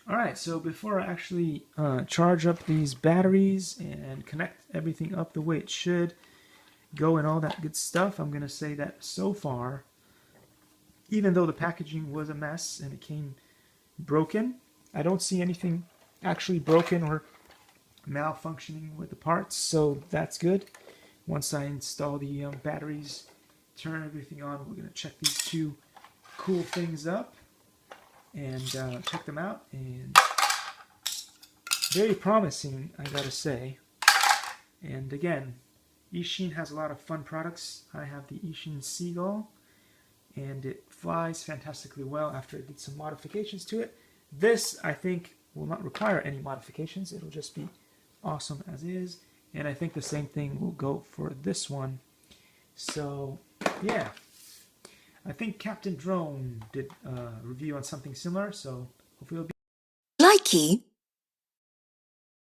Alright, so before I actually charge up these batteries and connect everything up the way it should go and all that good stuff, I'm going to say that so far, even though the packaging was a mess and it came broken, I don't see anything actually broken or malfunctioning with the parts, so that's good. Once I install the batteries, turn everything on, we're going to check these two cool things up and check them out. And very promising, I gotta say. And again, Ishin has a lot of fun products. I have the Ishin Seagull, and it flies fantastically well after I did some modifications to it. This, I think, will not require any modifications. It'll just be awesome as is. And I think the same thing will go for this one. So, yeah. I think Captain Drone did a review on something similar, so hopefully it'll be Likey.